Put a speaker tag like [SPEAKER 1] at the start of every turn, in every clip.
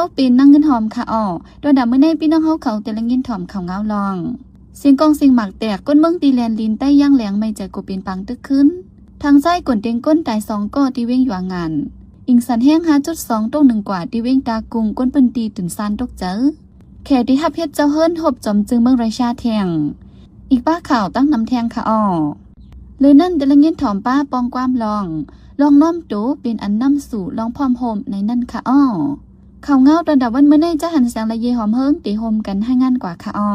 [SPEAKER 1] าเป็นนั่งเงินหอมค่ะอ้อโดยดาเมื่อในพี่น้องเฮาเขาแต่ละเงินถ่อมเขาเงาลองเสียงกองเสียงหมักแตกก้นเมืองตีแลนลินใต้ย่างแหลงไม่ใจกูเป็นปังตึกขึ้นทางซ้ายกวนเตียงก้นตาย2ก่อที่เว้งอยู่งานอิงสันแห้ง5.2 ตรง1กว่าที่เว้งตากุงก้นปืนตีตื่นซานตกเจอแขกที่ทับเฮ็ดเจ้าเฮิรนหบจอมจึงเมืองไรชาแทงอีกป้าข่าวตั้งนำแทงค่ะอ้อเลยนั่นแต่ละเงินถ่อมป้าปองความลองน้อมโตเป็นอันนำสู่ลองพร้อมโฮมในนั่นค่ะอ้อข่าวเงาตอนดับวันเมื่อในจะหันแสงละเยหอมเฮิงตีโฮมกันให้งานกว่าค่ะอ้อ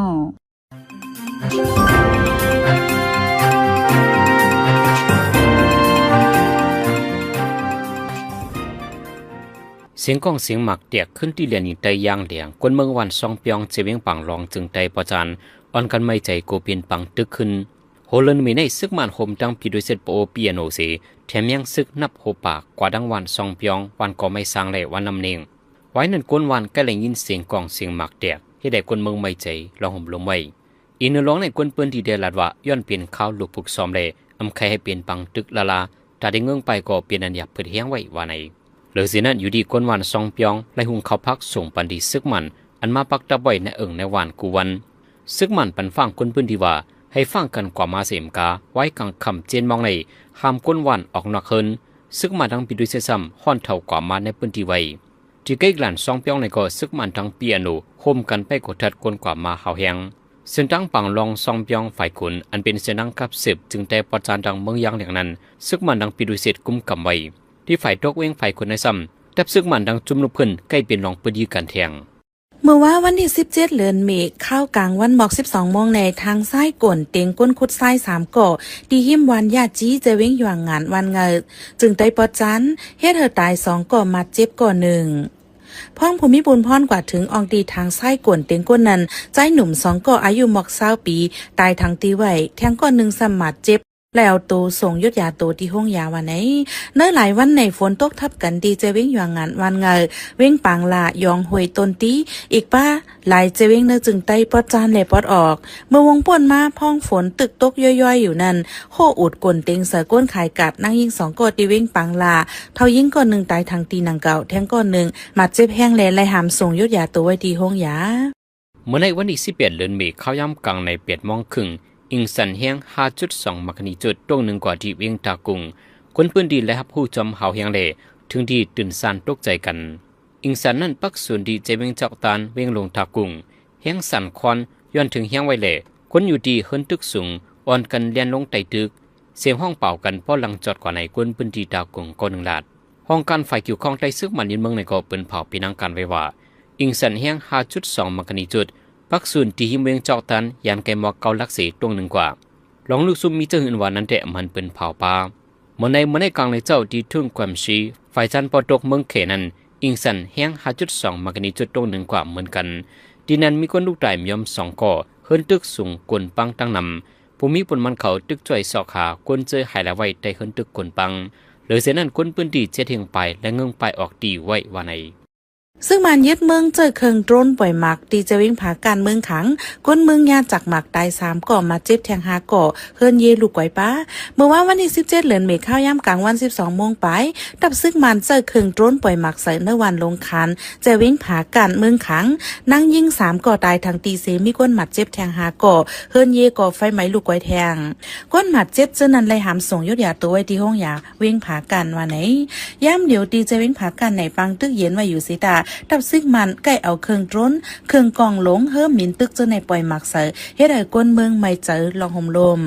[SPEAKER 2] เสียงกองเสียงหมักเตียกขึ้นที่เรียนอีกใจย่างเหลียงกวนเมืองวันซองเปียงเจวิงปังรองจึงใจประจานอ่อนกันไม่ใจโกเปียนปังตึกขึ้นโฮเลนมีในซึกมันโฮมดังพีด้วยเซตโปเปียโนเสแถมยังซึกนับโฮปากกว่าดังวันซองเปียงวันก็ไม่สร้างเลยวันนำเนียงไว้นั่นกวนวันก็เลยยินเสียงกองเสียงหมักเตียกที่ได้กวนเมืองไม่ใจลองห่มลงไว้อีนร้องในกวนปืนที่เดลัดว่าย้อนเปลี่ยนข้าวลูกผูกซ้อมเลยอำใครให้เปลี่ยนปังตึกละลาแต่ได้เงื่อนไปก็เปลี่ยนอันหยับเพื่อเฮียงไว้ว่าในหรือสินั้นอยู่ดีกวนวันซองเปียงไล่หุงเขาพักส่งปันดีซึกมันอันมาปักตะบ่อยในในวันกูวันซึกมันปันฟังคนพื้นที่ว่าให้ฟังกันกว่ามาเสมกาไว้กังคำเจนมองในห้ามก้นวันออกนอกเฮินซึกมันทั้งปีด้วยเสซ้ำห้อนเท่ากว่ามาในพื้นที่ไว้ที่ใกล้กลั่นซองเปียงในก็ซึกมันทั้งเปียโนโฮมกันไปกดทัดก้นกว่ามาเฮาแหงเส้นตั้งปังลองซองเปียงฝ่ายขุนอันเป็นเส้นตั้งกับสืบจึงแต่ประจานดังเมืองยังอย่างนั้นซึกมันทั้งปีด้วยเสกุมกำไว้ที่ฝ่ายตกเว้งฝ่ายขุนในซ้ำแต่ซึกมันดังจุ่มลุกขึ้นใกล้เป็นรองปืนยีกันแทง
[SPEAKER 3] เมื่อว่าวันที่17เดือนเมษเข้ากลางวันหมอก12 โมงในทางซ้ายก่นเต็งก้นคุดซ้าย3ก่อดีหิมวันญาติจีจะเว้งอยู่งานวันเงยจึงได้ปอจันเฮ็ดเธอตาย2ก่อมาเจ็บก่อ1พ่องภูมิบุญพรกว่าถึงอองดีทางซ้ายก่นเต็งก้นนั้นใจหนุ่ม2ก่ออายุหมอก20 ปีตายทางตีไว้แทงก่อ1สมัดเจ็บแล้วตัวส่งยุดยาตัวที่ห้องยาวันไหนเนื้อหลายวันในฝนตกทับกันดีจะเว้งอยู่งานวันเงยเว้งปางละยองหวยต้นตีอีกป้าหลายจะเว้งเนื้อจึงไตปอดจานและปอดออกเมื่อวงป่วนมาพ้องฝนตึกตกย่อยๆอยู่นั่นโคอุดกลเต็งเสือก้นขายกัดนั่งยิง2 กอดดีเว้งปางละเท่ายิงก่อน1ตายทางตีนางเก่าแทงก่อน1มาเจ็บแห้งแลไล่หามส่งยุดยาตัวไว้ที่ห้องยา
[SPEAKER 2] เมื่อในวันที่11 เดือนเมษเข้าย่ำกลางใน8 โมงครึ่งอิงสันแห้ง 5.2 มักนิจุดตรง1กว่าที่เวียงตากุงคนปืนดีและฮับผู้จอมเฮาแห้งเล่ถึงที่ตื่นซานตกใจกันอิงสันนั้นปักส่วนดีใจเวียงจอกตานเวียงลงตากุงแห้งสันควันย้อนถึงแห้งไว้เล่คนอยู่ดีเฮิรนตึกสูงอ่อนกันเลียนลงไต่ตึกเสียงห้องเป่ากันเพราะหลังจอดกว่าในคนปืนดีตากุงก็1 ลาดห้องการฝ่ายเกี่ยวข้องใต้ซึกมันยินเมืองในก็เปิ้นเผาปีนังการไว้ว่าอิงสันแห้ง 5.2 มักนิจุดปักส่วนที่หิมเวียงจอกตันยานแกมอกเกาลักษีตรง1กว่าลองลูกซุ่มมีเจ้าหื่นว่านั้นแต่มันเป็นเผาป่าเมื่อในกลางในเจ้าที่ทุ่งความชีฝ่ายจันปอตกเมืองเขนั้นอิงสันแห้ง 5.2 มักนิจุดตรง1กว่าเหมือนกันที่นั้นมีคนลูกไต่ยอม2 ก่อเฮิรนตึกสูงกวนปังตั้งนำภูมิปนมันเขาตึกจ่อยสอกหากวนเจอหายละไว้ได้เฮิรนตึกกวนปังหรือเสียนั้นคนปืนดีเจ็ดเทียงไปและเงื้องไปออกดีไว้ว่าใน
[SPEAKER 3] ซึ่งมันยึดเมืองเจอเคิงโดรนปล่อยหมักตีจะวิ่งผาการเมืองขังก้นเมืองยาจากหมักตาย3 ก่อมาเจ็บแทง5 ก่อเฮิรนเยลูกไว้ป้าเมื่อว่าวันที่17 เดือนเมษข้าวย่ำกลางวัน12 โมงไปดับซึ่งมันเจอเคิงโดรนปล่อยหมักใส่เนื้อวันลงคันจะวิ่งผาการเมืองขังนั่งยิง3 ก่อตายทางตีเสมีก้นหมัดเจ็บแทง5 ก่อเฮิรนเยก่อไฟไหม้ลูกไว้แทงก้นหมัดเจ็บเจนั้นเลยหามส่งยุดยาตัวไว้ที่ห้องยาวิ่งผาการว่าไหนย่ำเดี๋ยวตีจะวิ่งผาการไหนปังตึกเย็นไว้อยู่สิตาดับซึ่งมันใกล้เอาเครื่องร้นเครื่องกองหลงเฮิ่มหมินตึกเจอในปล่อยหมักเสือเฮ็ดให้ก้นเมืองไม่เจอลองห่มลม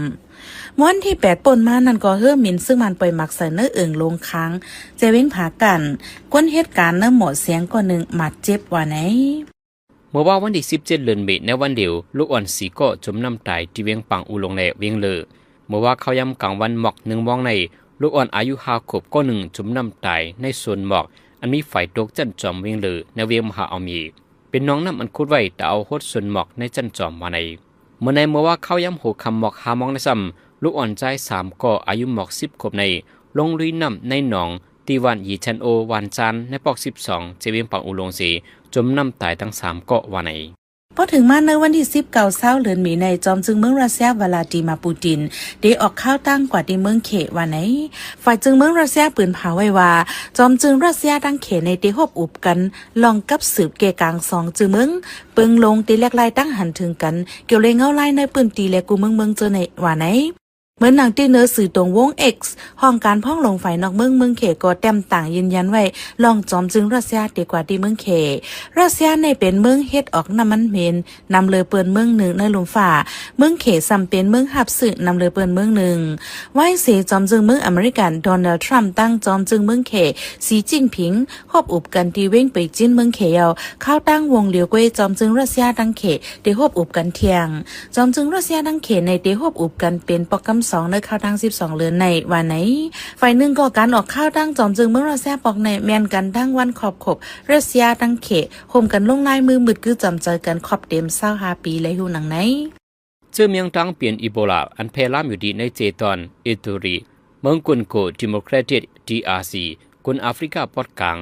[SPEAKER 3] วันที่8 ป่นมานั่นก็เฮิ่มหมินซึ่งมันปล่อยหมักเสือเนื้อเอิงลงค้างจะเว้งผากันก้นเหตุการณ์เนื้อหมดเสียงก่อน1หมัดเจ็บว่าไหน
[SPEAKER 2] เมื่อว่าวันที่17 เดือนเมษในวันเดียวลูกอ่อนสีก็จมน้ำตายที่เวียงปังอูลงแหล่เวียงเลอเมื่อว่าเขาย่ำกลางวันหมอก1 โมงในลูกอ่อนอายุ5 ขวบก็1จมน้ำตายในส่วนหมอกอันมีฝ่ายตกจันจอมเวียงลือในเวียงมหาอมีเป็นน้องน้ำอันคุดไว้แต่เอาหดส่วนหมอกในจันจอมมาในเมื่อว่าเข้าย้ำหัวคำหมอก5 โมงในซ้ำลูกอ่อนใจ3 ก่ออายุหมอก10 ขวบในลงลุยน้ำในหนองตีวันยีชันโอวันจันในปอก12เจเวียงปังอุลงสีจมน้ำตายทั้ง3 ก่อว่าใน
[SPEAKER 3] ป พอถึงมาในวันที่19เดือนมีนาจอมจึงเมืองรัสเซียวลาดิมาปูตินได้ออกข้าวตั้งกว่าที่เมืองเขว่าไหนฝ่ายจึงเมืองรัสเซียปืนเผาไว้ว่าจอมจึงรัสเซียตั้งเขในที่ฮบอุบกันลองกับสืบเกกลาง2จึงเมืองเปิงลงตีแลกลายตั้งหันถึงกันเกี่ยวเลยเงาลายในปืนตีและกูเมืองเจอในว่าไหนเหมือนหนังที่เนื้อสื่อตรงวง X ห้องการพ่องลงฝ่ายนอกเมืองเขก็แต้มต่างยืนยันไว้ลองจอมจึงรัสเซียดีกว่าที่เมืองเขรัสเซียในเป็นเมืองเฮ็ดออกน้ำมันเมนนำเลยเปิ้นเมืองหนึ่งในลมฝ่าเมืองเขซ้ำเป็นเมืองหับสื่อนำเลยเปิ้นเมืองหนึ่งไว้เสจอมจึงเมืองอเมริกันโดนัลด์ทรัมป์ตั้งจอมจึงเมืองเขสีจิ้นผิงครอบอุบกันที่เว้งไปจิ้นเมืองเขเอาเข้าตั้งวงเหลียวกวยจอมจึงรัสเซียตั้งเขได้ครอบอุบกันเทียงจอมจึงรัสเซียตั้งเขในได้ครอบอุบกันเป็นปอกกำ2ในข้าวตั้ง12เดือนในวันไหนฝ่ายหนึ่งก็การออกข้าวตั้งจอมจึงเมืองรัสเซียปอกในแมนกันทั้งวันขอบขบรัสเซียตั้งเขโฮมกันลงลายมือมืดคือจำเจอกันขอบเต็ม25ปีเลยหูหนังไหน
[SPEAKER 2] เชื่อเมียงตั้งเปลี่ยนอีโบลาอันแพร่ล่ามอยู่ดีในเจตอนเอตูรีเมืองกุนโกดิโมแครติก DRC กุนแอฟริกาปอดกลาง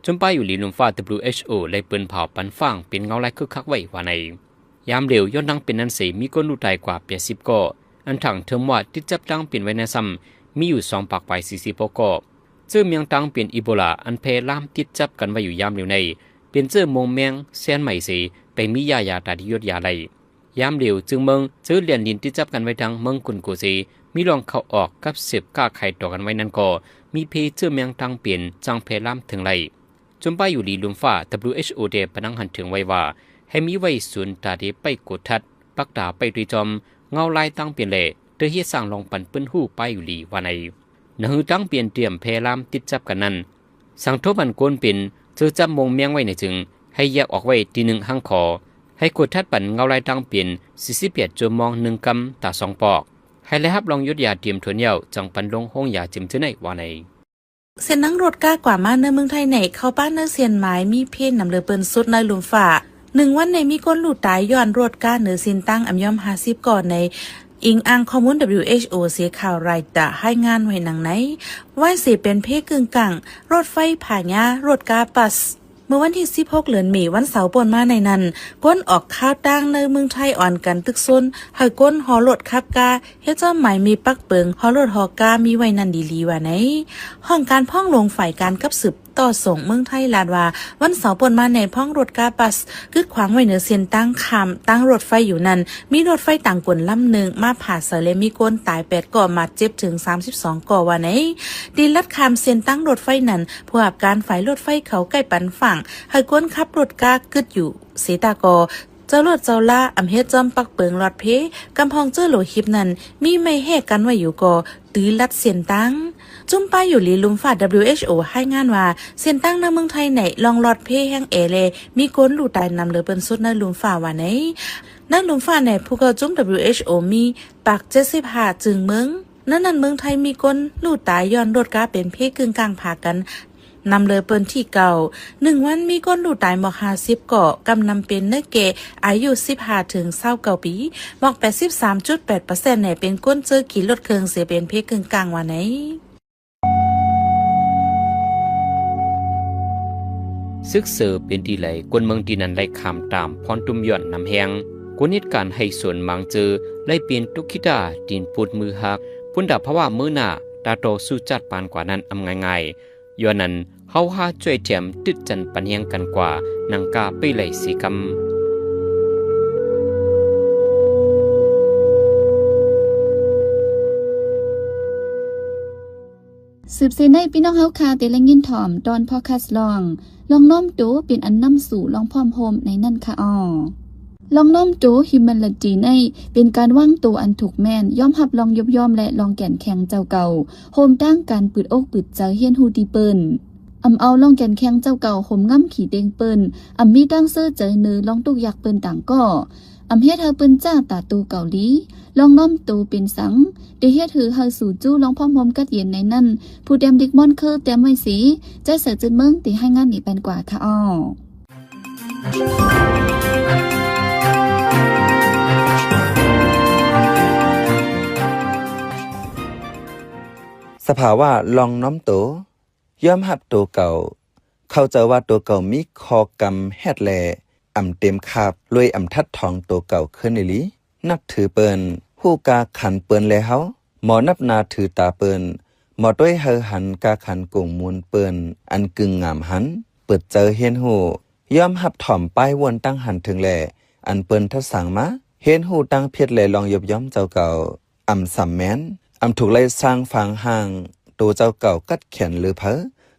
[SPEAKER 2] จนไปอยู่ลีลุมฟ้า WHO เลยเปิ้นเผาปันฟางเป็นเงาลายคึกคักไว้ว่าในยามเร็วย้อนดังเป็นนั้นเสมีก้นลูกตายกว่า80ก่ออันถังเทอมว่าที่จับตั้งเปลี่ยนไว้ในซ้ำมีอยู่2ปากไป40ก่อเชื่อเมียงตั้งเปลี่ยนอีโบลาอันแพร่ล่ามติดจับกันไว้อยู่ยามเร็วในเป็นเจ้ามงแมงแซนใหม่สีไปมียาตาที่ยดยาไหลยามเร็วจึงเมืองเจอเหรียญดินที่จับกันไว้ทางเมืองกุนโกซีมีลองเข้าออกกับเสพก้าไข่ต่อกันไว้นั่นก็มีเพเจอเมียงทางเปลี่ยนจังเพล่ามถึงไหลจนไปอยู่ลีลุมฟ้า WHO เดปนังหันถึงไว้ว่าให้มีไว้ศูนย์ตาเดไปกดทัดปักตาไปดุยจอมเงาลายตั้งเปลี่ยนเล่เตอเฮียสร้างลองปันเปิ้นหู้ไปอยู่ลีว่าในหนือตั้งเปลี่ยนเตรียมเพล่ามติดจับกันนั้นสังทบันโกนเป็นเจอจับมงเมียงไว้ในจึงให้แยกออกไว้ทีหนึ่งห้างคอให้กดทัดปั่นเงาลายตั้งเปลี่ยน48จมอง1กำตา2ปอกให้และฮับลองยุดยาเตรียมทวนเยาจังปันลงห้องยาจิมเจอในว่าใน
[SPEAKER 3] เส้นนั่งรถก้ากว่ามาในเมืองไทยไหนเข้าบ้านเนื้อเสียนไม้มีเพี้ยนนำเรือเปิ้นสุดในลุมฝ่า1วันในมีก้นหลุดตายย้อนรถก้าเหนือสินตั้งอำย่อม50ก่อนในอิงอังข้อมูล WHO เสียข่าวรายตะให้งานไว้หนังไหนว่าเสียเป็นเพกึ่งกลางรถไฟผ่านยารถกาปัสเมื่อวันที่16เดือนมีวันเสาร์ปนมาในนั้นก้นออกข้าวตั้งในเมืองไทยอ่อนกันตึกซนให้ก้นหอรถขับกาเฮ็ดเจ้าหมายมีปักเปิงหอรถหอกามีไว้นันดีลีว่าไหนห้องการพ่องลงฝ่ายการกับสืบต่อส่งเมืองไทยลาดว่าวันเสาร์ปนมาในพ่องรถกาปัสกึดขวางไว้เหนือเส้นตั้งคำตั้งรถไฟอยู่นั้นมีรถไฟต่างกวนลำหนึ่งมาผ่าเสเลมีก้นตาย8ก่อมาเจ็บถึง32ก่อว่าไหนดีลัดคำเส้นตั้งรถไฟนั้นผู้อับการฝ่ายรถไฟเขาใกล้ปันฝั่งให้ก้นขับรถกากึดอยู่เสตากอเจ้ารถเจ้าล่าอำเฮ็ดจอมปักเปิงรอดเพกำพองเจ้าโหลหิบนั้นมีไม่แหกกันไว้อยู่ก่อตื้อลัดเส้นตั้งจุ่มป้ายอยู่ลีลุมฟ้า WHO ให้งานว่าเส้นตั้งในเมืองไทยไหนลองรอดเพแห่งเลมีก้นหลุดตายนำเรือเปิ้นสุดในลุมฟ้าว่าไหนในลุมฟ้าไหนผู้เข้าจุ่ม WHO มีปัก75จึงเมืองนั้นเมืองไทยมีก้นหลุดตายย้อนรถกาเป็นเพกึ่งกลางพากันนำเลยเปิ้นที่เก่า1วันมีก้นหลุดตายหมอก50ก่อกำนำเป็นเนื้อเกอายุ15ถึง29ปีหมอก 83.8% ในเป็นก้นเจอขี่รถเครื่องเสียเป็นเพกึ่งกลางว่าไหน
[SPEAKER 2] ซึกเสือเป็นดีไหลกวนเมืองดีนันไล่คำตามพรตุมย่อนนำแหงกวนเหตุการณ์ให้ส่วนมังเจอไล่เปลี่ยนตุกิดาดินปูดมือหักพุ่นดาเพราะว่ามือหน้าตาโตสู้จัดปานกว่านั้นง่ายย้อนนั้นเฮาหาช่วยแถมติดจันปันเฮียงกันกว่านังกาไปไหลสีก
[SPEAKER 1] สืบเสนในพี่น้องเฮาคาเตละยินถ่อมตอนพอคัสลองน้อมตูเป็นอันนำสู่ลองพร้อมโฮมในนั่นค่ะลองน้อมตูฮิมมันลจีในเป็นการว่างตัวอันถูกแม่นย่อมหับลองยบย่อมและลองแก่นแข็งเจ้าเก่าโฮมตั้งการปืดอกปืดใจเฮียนฮูดีเปิ้นเอาลองแก่นแข็งเจ้าเก่าโฮมง่ำขี่เด้งเปิ้นมีตั้งเสื้อใจเนือลองตุกอยากเปิ้นต่างก็เฮ็ดเฮาเปิ้นจ้าตาตูเกาหลีลองน้อมตูเป็นสังเดเฮ็ดหือเฮาสู่จู้ลองพร้อมโฮมกัดเย็นในนั้นผู้เต็มดิกมอนคือเต็มไว้สีใจเสือจึนเมืองติให้งานนี่เป็นกว่าค่ะ
[SPEAKER 4] สภาวะลองน้อมโตย่อมหับตัวเก่าเข้าใจว่าตัวเก่ามีคอกรรมแฮดแล เต็มคาบลวยทัดทองตัวเก่าขึ้นในลีนับถือเปิ้นผู้กาขันเปิ้นแล้วเฮาหมอนับนาถือตาเปิ้นหมอด้วยเฮาหันกาขันกุ่งมูลเปิ้นอันกึ่งงามหันเปิดเจอเฮียนหูย่อมหับถ่อมป้ายวนตั้งหันถึงแลอันเปิ้นทัดสั่งมาเฮียนหูตั้งเพียรแลลองยบย้อมเจ้าเก่าสำแม้นถูกไล่สร้างฟางห่างตัวเจ้าเก่ากัดแขนหรือเพอ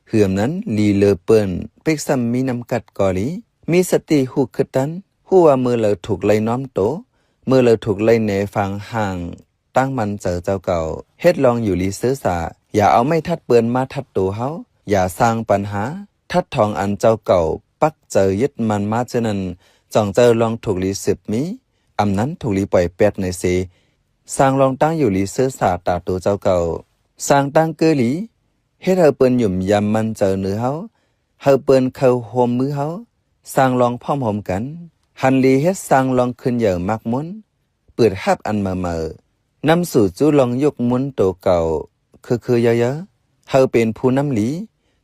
[SPEAKER 4] เหือมนั้นลีเลอเปิ้นเป็กซ้ำมีน้ำกัดกอลีมีสติหูขึ้นตันหูว่ามือเลอถูกไล่น้อมโตมือเลอถูกไล่เนฟางห่างตั้งมันเจอเจ้าเก่าเฮ็ดลองอยู่ลีซื้อสาอย่าเอาไม่ทัดเปิ้นมาทัดตัวเฮาอย่าสร้างปัญหาทัดทองอันเจ้าเก่าปักเจอยึดมันมาเจนั้นจ่องเจอลองถูกลีสืบมีนั้นถูกลีปล่อยแปดในเสสร้างลองตั้งอยู่ลีซื้อสาตาตัวเจ้าเก่าสร้างตั้งเกลีเฮ็ดเฮาเปิ้นหยุ่มยำมันเจอเนื้อเฮาเปิ้นเข้าโฮมมือเฮาสร้างลองพร้อมหอมกันหันลีเฮ็ดสร้างลองขึ้นเหยื่อมักมุนเปิดฮับอันเมอนำสู่จู้ลองยกมุนตัวเก่าคือเยอะๆเฮาเป็นผู้นำลี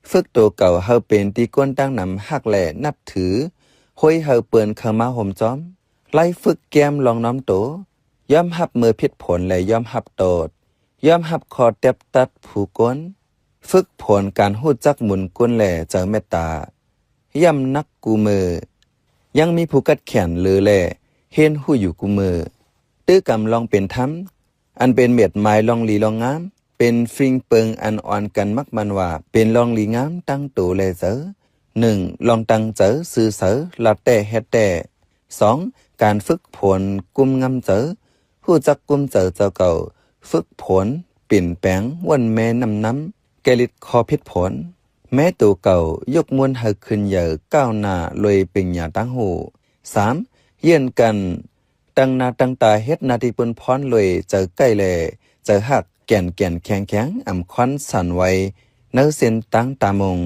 [SPEAKER 4] ฝึกตัวเก่าเฮาเป็นตีก้นตั้งนำฮักแหล่นับถือห้อยเฮาเปิ้นเข้ามาห่มจอมไล่ฝึกแก้มลองน้อมโตย่อมหับมือผิดผลและย่อมหับโตดย่อมหับคอเต็บตัดผู้ก้นฝึกผลการหู้จักหมุนก้นแหล่เจอเมตตาย่ำนักกูมือยังมีผู้กัดแขนหรือแหล่เห็นหู้อยู่กูมือตื้อกำลองเป็นธรรมอันเป็นเม็ดไม้ลองลีลองงามเป็นฟิงเปิงอันอ่อนกันมักมันว่าเป็นลองลีงามตั้งตัวแลเจอ1ลองตั้งเจอซื่อเสอละแต่เฮ็ดแต่2การฝึกผลกุมงำเจอผู้จักกุมเจอเจ้าเก่าฝึกผลเปลี่ยนแปลงวันแม่น้ำแกลิดคอพิษผลแม้ตัวเก่ายกมวลเฮาขึ้นเหยื่อก้าวหน้าลอยเป็นหยาตั้งหู3เยี่ยนกันตั้งหน้าตั้งตาเฮ็ดนาทีปนพรลอยเจอใกล้แลเจอหักแก่นแข็งควันสั่นไว้เนื้อเส้นตั้งตามง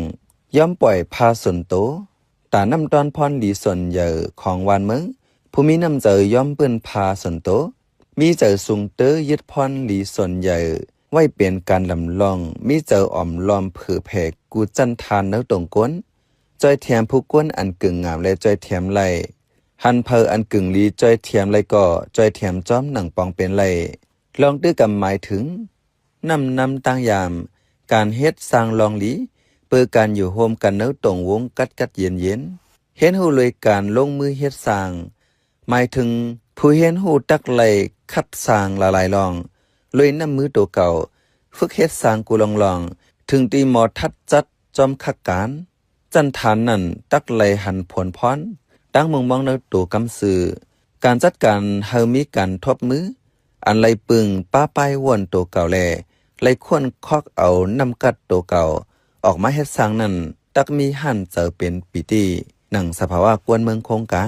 [SPEAKER 4] ย่อมปล่อยพาส่วนโตตาน้ำตอนพรหลีส่วนเหยื่อของวันมึงผู้มีน้ำเจอย่อมเปิ้นพาส่วนโตมีเจอสุงเตอยึดพรหลีส่วนใหญ่ไว้เปลี่ยนการลำลองมีเจออ่อมลอมเผือแผกกูจันทานเนื้อตรงก้นจอยแถมผู้ก้นอันกึ่งงามและจอยแถมไหลหันเพออันกึ่งลีจอยแถมไหลก่อจอยแถมจ้อมหนังปองเป็นไหลลองตื้อกำหมายถึงนำตั้งยามการเฮ็ดสร้างลองลีเปิดการอยู่โฮมกันเนื้อตรงวงกัดเย็นเห็นหูเลยการลงมือเฮ็ดสร้างหมายถึงผู้เห็นหูตักไหลคัดสร้างหลายลองเลยนำมือตัวเก่าฝึกเฮ็ดสร้างกูลองถึงตีหมอทัดจัดจอมคักการจันฐานนั่นตักไหลหันผลพรตั้งมองเนื้อตัวกำสื่อการจัดการเฮามีการทบมืออันไหลปึงป้าป้ายวนตัวเก่าแลไหลควนคอกเอานำกัดตัวเก่าออกมาเฮ็ดสร้างนั่นตักมีหันเจอเป็นปิติหนังสภาวะกวนเมืองคงกา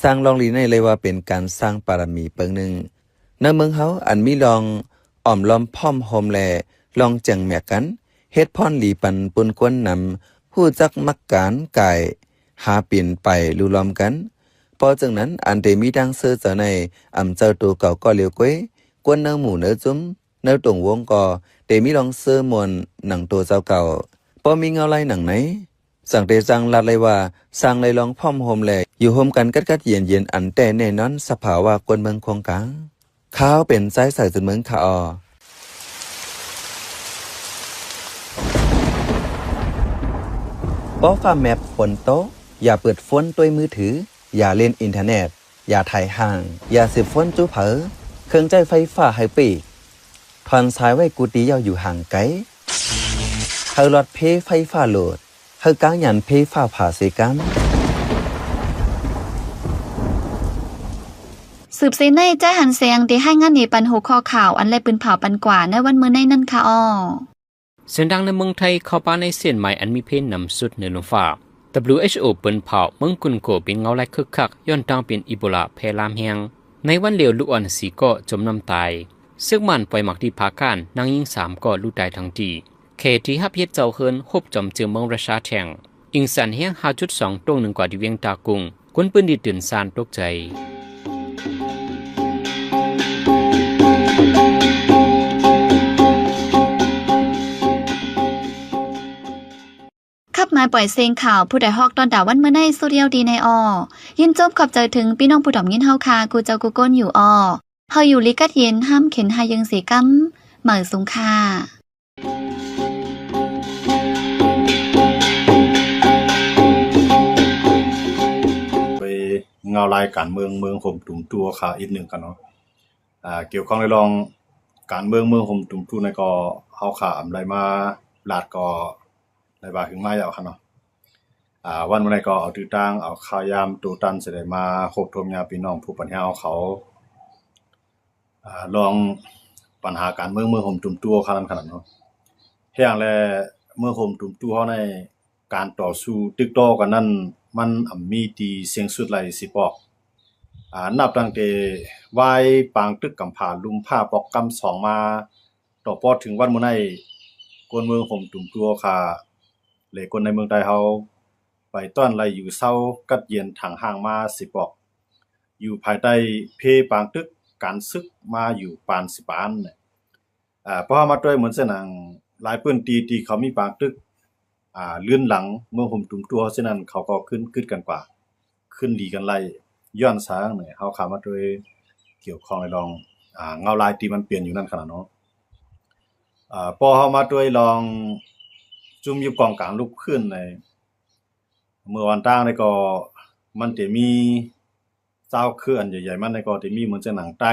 [SPEAKER 4] สร้างลองลีในเลยว่าเป็นการสร้างปารมีเปิงหนึ่งในเมืองเฮาอันมีลองอ่อมล้อมพ่อมโฮมแลลองจังแมกกันเฮ็ดพ่อนหลีปันปุนกวนนำผู้จักมักการไก่หาเปลี่ยนไปรูล้อมกันพอจังนั้นอันเตมีดังเสื้อเจอในเจอตัวเก่าก็เลียวก้วยกวนเนื้อหมูเนื้อจุ้มเนื้อตรงวงก็เตมีลองเสื้อมวนหนังตัวเจ้าเก่าพอมีเงาไล่หนังไหนสั่งเตจังลัดเลยว่าสร้างเลยลองพ่อมโฮมแลอยู่โฮมกันกัดเย็นอันแต่แน่นอนสภาวะกวนเมืองคงกลางข้าวเป็นใจใส่จนเมืองขาป้อฟ้าแมปฝนโต๊ะอย่าเปิดฝนด้วยมือถืออย่าเล่นอินเทอร์เน็ตอย่าถ่ายห่างอย่าสืบฝนจู้เผอเครื่องใจไฟฟ้าให้ปีกทอนสายไว้กูตียาวอยู่ห่างไกลเฮาหลอดเพไฟฟ้าโหลดเฮากางยันเพฟ้าผ่าเสกัน
[SPEAKER 1] สืบเสในใจหันเสียงที่ให้งานในปันหัวข้อข่าวอันแลปืนเผาปันกว่าในวันมื้อในนั่นค่ะอ้อ
[SPEAKER 2] เสียงดังในเมืองไทยเข้าป่าในเส้นใหม่อันมีเพนนำสุดเหนือลมฟ้า WHO เปิ้นเผาเมืองกุนโกเป็นเงาลายคึกคักย้อนตั้งเป็นอีโบลาแพร่ลามแฮงในวันเหลียวลูกอ่อน4ก็จมน้ำตายซึ่งมันปล่อยหมักที่ภาคการนางยิง3ก็ลูกตายทั้งทีเขตที่ฮับเฮ็ดเจ้าเฮินฮบจอมเจือเมืองราชาแทงอิงสันแฮง 5.2 ตรง1กว่าที่เวียงตากุงคนปืนดีตื่นซานตกใจ
[SPEAKER 1] ขับมา ายปล่อยเซงข่าวผู้ใดฮอกตอนดาวันเมื่อในสุเรียวดีในยินจบขอบใจถึงพี่น้องผู้ดอมยินเฮาคากูเจ้ากูก้นอยู่เฮาอยู่ลิกัดเย็นห้ามเข็นหายังเสกำเหมือสุงค่า
[SPEAKER 5] ไปเงารายการเมืองห่มตุ่มตัวค่ะอีกหนึ่งกันเนาะเกี่ยวข้องในรองการเมืองห่มตุ่มตัวในก็เฮาค่ะอำไรมาลาดก็ในบาถึงมาแล้วค่ะเนาะวันมื้อนี้ก็เอาตื้อตั้งเอาข่าวยามตูตันสิได้มาคบทมญาพี่น้องผู้ปัญญาเขาลองปัญหาการเมืองห่มตุ่มตัวค่ะนั้นขนาดเนาะแห่งแลเมื่อห่มตุ่มตัวเฮาในการต่อสู้ตึกต่อกันนั้นมันมีที่เสียงสุดไหลสิปอกนับตั้งแต่วายปางตึกกำผาลุมผ้าปอกกำสองมาต่อปอดถึงวันมื้อนี้กวนเมืองห่มตุ่มตัวค่ะเลยคนในเมืองไทยเฮาไปต้อนไล่อยู่เศร้ากัดเย็นทางห่างมาสิปอกอยู่ภายใต้เพปางตึกการศึกมาอยู่ปานสิปานเพราะมาด้วยเหมือนเส้นหนังหลายพื้นที่เขามีปางตึกเลื่อนหลังเมืองห่มตุ่มตัวเช่นนั้นเขาก็ขึ้นกันกว่าขึ้นดีกันไล่ย้อนสางเนี่ยเฮาเข้ามาด้วยเกี่ยวข้องในลองเงาลายที่มันเปลี่ยนอยู่นั่นขนาดเนาะพอเฮามาด้วยลองจุ่มอยู่กองกลางลุกขึ้นในเมื่อวันตั้งนี่ก็มันจะมีเจ้าเคลื่อนใหญ่ๆมันนี่ก็จะมีเหมือนจะหนังไต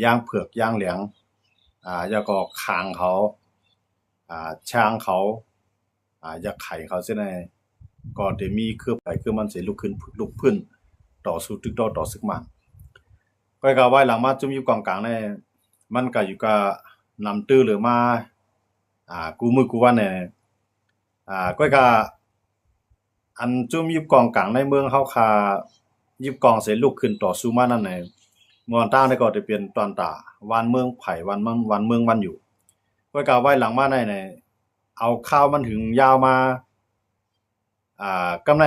[SPEAKER 5] ย่างเผือกย่างเหลียงแล้วก็คางเขาช้างเขายักษ์ไข่เขาเส้นในก็จะมีเครือไปคือมันสิลุกขึ้นต่อสู้ตึกต่อซึกมันก็ก็ไว้หลังมาจุ่มอยู่กองกลางนี่มันก็อยู่กับนำตื้อหรือมากูมือกูวันเนี่ยก็อันจุ่มยิบกองกลางในเมืองเฮาคายิบกองเสลุกขึ้นต่อสู้มานั่นน่ะเมื่อต้าได้ก็จะเปลี่ยนตอนตาวันเมืองไผ่วันเมืองมันอยู่ก็ไว้หลังมาในเอาข้าวมันถึงยาวมากำไร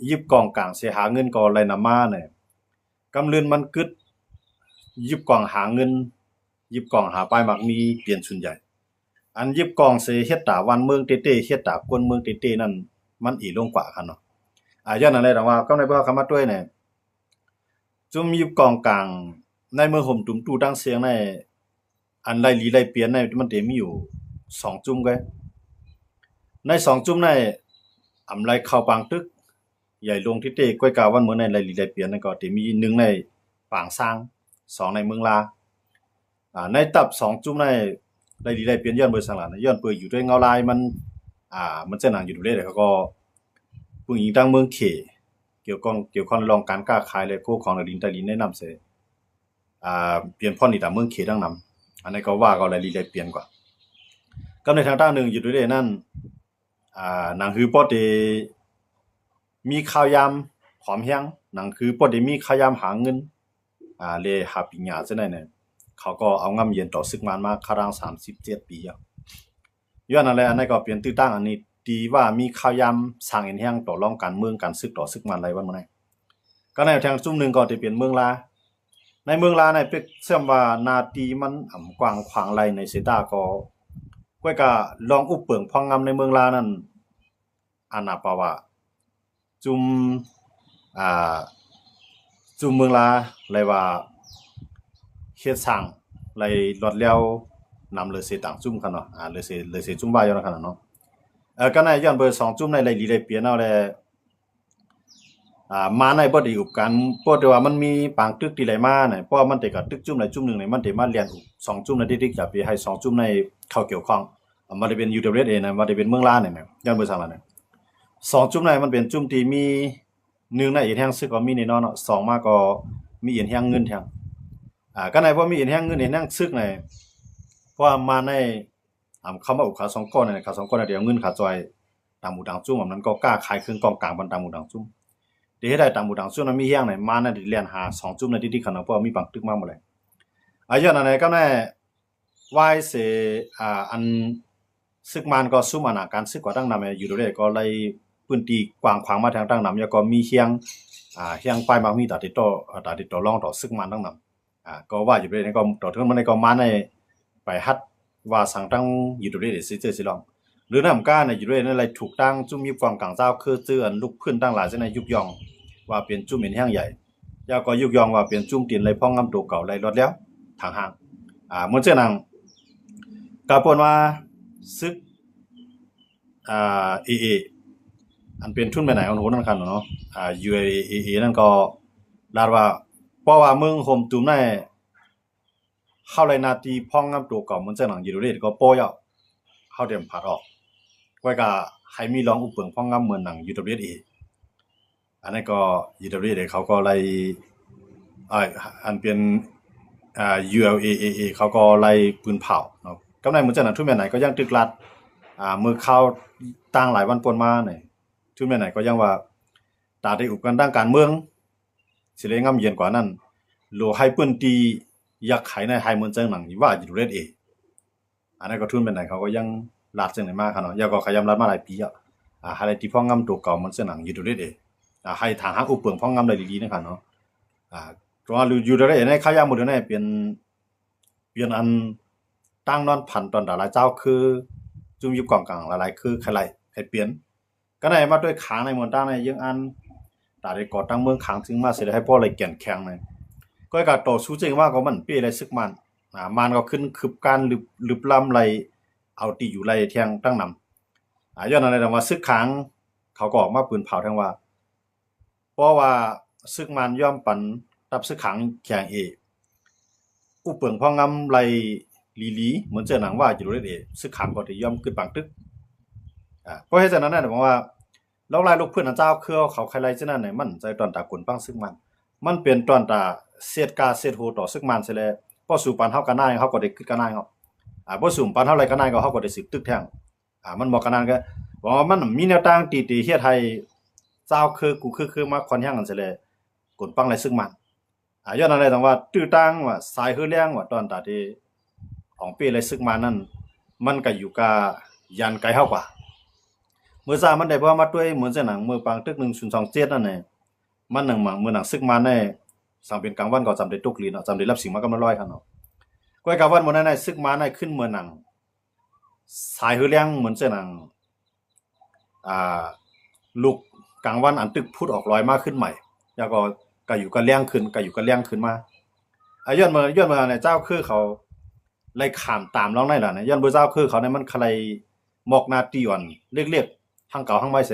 [SPEAKER 5] ยิบกองกลางเสียหาเงินก็ไรนำมาเนี่ยกำลืนมันกึดยิบกองหาเงินยิบกองหาปลายมักมีเปลี่ยนส่วนใหญ่อันยิบกองเสเฮ็ดตาวันเมืองเต้ๆเฮ็ดตากวนเมืองเต้ๆนั่นมันอีลงกว่าคั่นเนาะย้อนนั่นแหละว่ากำไรบ่คำมาด้วยเนี่ยจุ่มยิบกองกลางในเมืองห่มตุ่มตู้ตั้งเสียงในอันไล่ลีไล่เปลี่ยนในมันจะมีอยู่2จุ่มก็ใน2จุ่มในอำไลเข้าปางตึกใหญ่ลงที่เต้ก้อยกาวันเมื่อในไล่ลีไล่เปลี่ยนนั่นก็จะมี1ในปางสร้าง2ในเมืองลาในตับ2จุ่มในไล่ลีไล่เปลี่ยนย้อนเบอร์สังหลานย้อนเปิดอยู่ด้วยเงาลายมันจะหนังอยู่ด้วยเลยเขาก็ผู้หญิงตั้งเมืองเขเกี่ยวข้องรองการค้าขายและโคของดินใต้ดินแนะนำเสเปลี่ยนพ่อนี่ตามเมืองเขดังนำอันนี้ก็ว่าก็ไล่ลีไล่เปลี่ยนกว่าก็ในทางด้านหนึ่งอยู่ด้วยนั่นหนังคือปอดมีข่าวยามหอมแห้งหนังคือปอดมีข่าวยามหาเงินเลยหาปิญญาซะได้เนี่ยเขาก็เอางำเย็นต่อซึกมันมาคาราง37ปีย้อนอะไรอันนี้ก็เปลี่ยนตื้อตั้งอันนี้ดีว่ามีข่าวยามสร้างเห็นแห้งต่อรองการเมืองการซึกต่อซึกมันอะไรวันมื้อนี้ก็ในทางซุ่มนึงก็จะเปลี่ยนเมืองลาในเมืองลาในเป็นเสื่อมว่านาตีมันกว้างขวางไรในเสตาก็ลองอุปเปิงพองงำในเมืองลานั้นอานาปาวะจุมเมืองลาเลยว่าเฮ็ดสร้างเลยลดแล้วนำเลยเสต่างจุ่มคั่นเนาะเลยเสจุ่มบ่ายอยู่คั่นเนาะก็ในย้อนเบอร์2จุ่มในไล่ลีไล่เปลี่ยนเอาแลมาในบ่ได้อุปการเพราะว่ามันมีปางตึกที่ไหลมาเนี่ยเพราะมันได้กับตึกจุ่มไหนจุ่มนึงเนี่ยมันได้มาเรียน2จุ่มในที่จะไปให้2จุ่มในเข้าเกี่ยวข้องมันได้เป็น UWSA นะมันได้เป็นเมืองลาเนี่ยย้อนเบอร์3ล่ะเนี่ย2จุ่มในมันเป็นจุ่มที่มี1ในอีกแห่งซึกก็มีแน่นอนเนาะ2มาก็มีอีกแห่งเงินแห่งก็ในเพราะมีอีกแห่งเงินอีกแห่งซึกในเพราะมาในคำว่าอุขา2ก้อนเนี่ยขา2ก้อนเดียวเงินขาจอยตามหมู่ดังจุ่มนั้นก็กล้าขายเครื่องกองกลางบรรดาหมู่ดังจุ่มที่ให้ได้ตามหมู่ดังจุ่มนั้นมีแห่งไหนมาในเรียนหา2จุ่มในที่ขนาดเพราะมีปังตึกมาหมดเลยย้อนอันไหนก็แน่วายเสอันซึกมันก็ซุ่มการซึกกว่าตั้งนำอยู่ด้วยก็เลยพื้นที่กว้างขวางมาทางตั้งนำแล้วก็มีเฮียงปลายมักมีติดต่อรองต่อซึกมันตั้งนำก็ว่าอยู่ด้วยก็ต่อถึงมันในก็มาในไปฮัดว่าสั่งตั้งอยู่ด้วยสิลอง รือน้ำก้าในอยู่ด้วยนั่นอะไรถูกตั้งจุ่มยุบกองกลางเจ้าคือเจือนลุกขึ้นตั้งหลายเส้นในยุกยองว่าเป็นจุ่มเหม็นแห้งใหญ่ยาก็ยุกยองว่าเป็นจุ่มตีนไรพ่องงำตัวเก่าไรรถแล้วทางห่างเมื่อเจ้านังกาปนว่าซึกเออันเป็นทุนไปไหนอันโหนั่นกันเนาะUAE นั่นก็ลาดว่าเพราะว่าเมืองโฮมตุ่มในเข้าไรนาทีพ่องงำตัวเก่ามันเจ้านังอยู่ด้วยก็โป้ยอ่ะเข้าเตรียมผ่าออกไว้ก็ให้มีรองอุปเปิงพ่องงำเหมือนหนัง UWA อันนั้นก็ UWA เขาก็ไล่อันเป็นULAA เขาก็ไล่ปืนเผาเนาะกำไรเหมือนเจ้าหน้าทุนแม่ไหนก็ยังตึกลัดมือเข้าตั้งหลายวันปนมาเนี่ยทุนแม่ไหนก็ยังว่าตาได้อุปกันด้านการเมืองสิเลยงำเย็นกว่านั้นโลให้ปืนตียักไขในไฮเหมือนเจ้าหนังว่า UWA อันนั้นก็ทุนแม่ไหนเขาก็ยังลัดจังไหนมากเนาะยาก็ขยำลัดมาหลายปีอะไรที่พ่องงำตัวเก่ามันเจ้าหนัง UWA ให้ทางหาอุปเปิงพ่องงำได้ดีๆนะครับเนาะตัวอยู่ได้ในข้าวยามหมดเลยเปลี่ยนอันตั้งนอนพันตอนดาราเจ้าคือจุ่มยุบกองกลางหลายๆคือใครให้เปลี่ยนก็ได้มาด้วยขางในมวลตั้งในยังอันตาได้ก่อตั้งเมืองขางถึงมาเสร็จให้พ่อเลยแก่นแข็งเลยก็การต่อสู้จริงว่าก็มันเปี้ยอะไรซึกมันก็ขึ้นคืบการลึบล้ำไรเอาตีอยู่ไรเที่ยงตั้งนำย้อนอะไรแต่ว่าซึกขางเขาก็ออกมาปืนเผาทั้งว่าเพราะว่าซึกมันย่อมปันรับซึกขังแข่งอุปเปิงพ่องำไรลีเหมือนเจอหนังว่าอยู่ด้วยซึกขังก็ที่ย่อมขึ้นปังตึกเพราะเหตุฉะนั้นน่ะบอกว่าแล้วลายลูกเพื่อนเจ้าคือเขาใครไรเช่นนั้นเนี่ยมันใจตอนตากุนปังซึกมันเป็นตอนตาเสียดกาเสียดโหต่อซึกมันเสียแล้วพอสู่ปันเฮากันได้เฮาก็ได้ขึ้นกันได้เฮาบ่สู่ปันเฮาไรกันได้ก็เฮาก็ได้สืบตึกแท่งมันบอกกันนั้นก็บอกว่ามันมีแนวตั้งตีเฮ็ดให้เจ้าคือกูคือมาค่อนข้างกันเสียแล้วกุนปังไรซึกมันย้อนอะไรต้องว่าตื้อตั้งว่าสายฮือเลี้ยงว่าตอนตาที่ของปีอะไรซึกมานั่นมันก็อยู่กับยันไกลเฮากว่าเมื่อซามันได้เพราะมาด้วยเหมือนเส้นหนังมือปังตึก1027นั่นแหละมันหนังมือหนังซึกมาในสังเป็นกลางวันก็จำได้ตุกลีเนาะจำได้รับสิ่งมากำลังร้อยครับเนาะก้อยกลางวันมื้อนั้นซึกมาในขึ้นเมืองหนังสายฮือเลี้ยงเหมือนเส้นหนังลูกกลางวันอันตึกพุดออกลอยมาขึ้นใหม่แล้วก็อยู่กันเลี้ยงขึ้นมาย้อนมาเนี่ยเจ้าคือเขาไล่ขามตามร้องได้ล่ะเนี่ยย้อนบ่เจ้าคือเขาเนี่ยมันใครหมอกนาตีอ่อนเรียกทางเก่าทางใหม่เส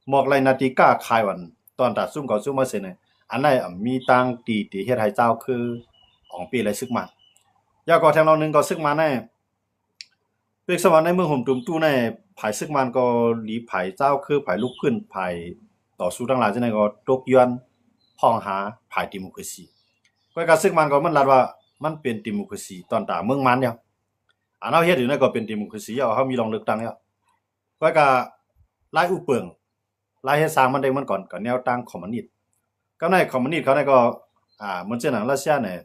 [SPEAKER 5] หมอกไรนาตีก้าคายอ่อนตอนตัดซุ่มเก่าซุ่มมาเสเนี่ยอันไหนมีตังตีเฮ็ดให้เจ้าคือของปีไรซึกมันยาก็แทงเรานึงก็ซึกมันแน่เปีกสวรรค์ในเมืองห่มตุ่มตู้ในภายซึกมันก็หลีภายเจ้าคือภายลูกพื้นภายต่อสู้ทั้งหลายจังได๋ก็ตกย้อนพ้องหาภายดิโมคราซีก็การซึกมันก็มันลัดว่ามันเป็นดิโมคราซีตอนตาเมืองมันเนี่ยเฮาเฮ็ดอยู่นั่นก็เป็นดิโมคราซีเฮามีรองเลือกตั้งแล้วก็ลายอุเปิงลายเฮ็ดสร้างมันได้มันก่อนก็แนวตั้งคอมมิวนิสต์ก็ในคอมมิวนิสต์เขาเนี่ยก็เหมือนเช่นหนังรัสเซียเนี่ย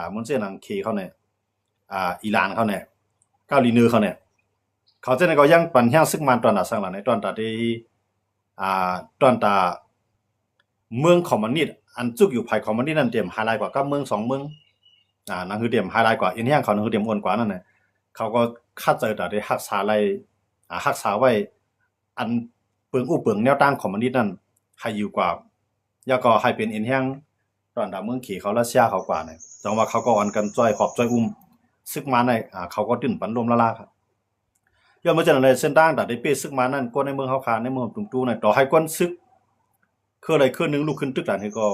[SPEAKER 5] เหมือนเช่นหนังเคเขาเนี่ยอิหร่านเขาเนี่ยเกาหลีเหนือเขาเนี่ยเขาจะเนี่ยก็ยังปันแห้งซึกมันตอนตาสังหลังในตอนตาที่ตอนตาเมืองคอมมิวนิสต์อันจุกอยู่ภายคอมมิวนิสต์นั่นเต็มไฮไลท์กว่ากับเมือง2เมืองนั่นคือเต็มไฮไลท์กว่าอีกแห่งเขานั่นคือเต็มอ้วนกว่านั่นน่ะเขาก็คาดใจตาได้รักษาไว้รักษาไว้อันเปิงอุเปิงแนวตั้งคอมมิวนิสต์นั่นให้อยู่กว่าแล้วก็ให้เป็นอีกแห่งตอนตาเมืองขี่เขารัสเซียเขากว่าเนี่ยจังว่าเขาก็อ่อนกันจ้อยขอบจ้อยซึกมาในเขาก็ตื้นปันลมละครับย้อนมาจากนั้นเส้นทางตาได้เป้ซึกมานั่นก็ในเมืองเฮาคาในเมืองตุ่มตู้น่ะต่อให้ก้นซึกคืออะไรคือนึงลุกขึ้นตึกหลานนี่ก็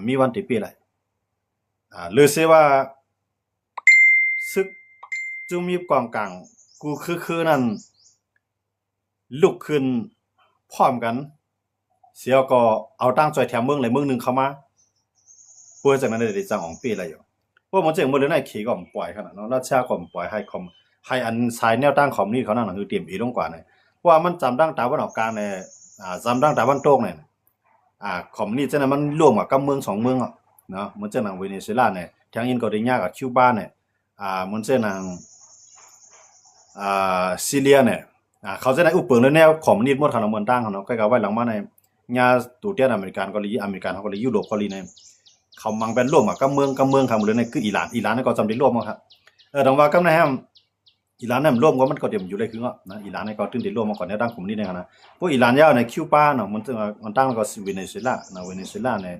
[SPEAKER 5] มีวันที่เป้หลายเลยเสว่าซึกจุ่มยิบกองกลางกูคือนั่นลุกขึ้นพร้อมกันเสียก็เอาตั้งจอยแถมเมืองหลายเมืองนึงเข้ามาเพื่อจากนั้นได้จังของเป้อะไรอยู่เพราะมันจะมื้อนั้นขี่ก็ปล่อยขนาดเนาะราชาก็ปล่อยให้อันสายแนวตั้งของนี่เขานั่นคือเตรียมอีลงกว่าเนี่ยเพราะว่ามันจำดั้งตาวันออกกลางเนี่ยจำดั้งตาวันตกเนี่ยของนี่จังนั้นมันร่วมกับเมือง2เมืองอ่ะเนาะมันจะหนังเวเนซุเอลาเนี่ยทางอินโดนีเซียกับคิวบาเนี่ยมันจะหนังซีเรียเนี่ยเขาจะได้อุปเปิงแนวคอมมิวนิสต์หมดเขาเมืองตั้งเขาเนาะใกล้ๆไว้หลังมาในญาตู่เตี้ยอเมริกันเกาหลีเขาก็เลยยุโรปเกาหลีเนี่ยเขามังเป็นร่วมกับเมืองทางหมดเลยในคืออิหร่านนี่ก็จำได้ร่วมครับดังว่าก็นะฮะ อิหร่านเนี่ยมันร่วมก็มันก็เดี๋ยวมันอยู่เลยคือก็นะอิหร่านเนี่ยก็ตึงได้ร่วมมาก่อนเนี่ยตั้งคอมมิวนิสต์เนี่ยนะพวกอิหร่านยาวในคิวบาเนาะมันตั้งแล้วก็เวเนซุเอลานะเวเนซุเอลาเนี่ย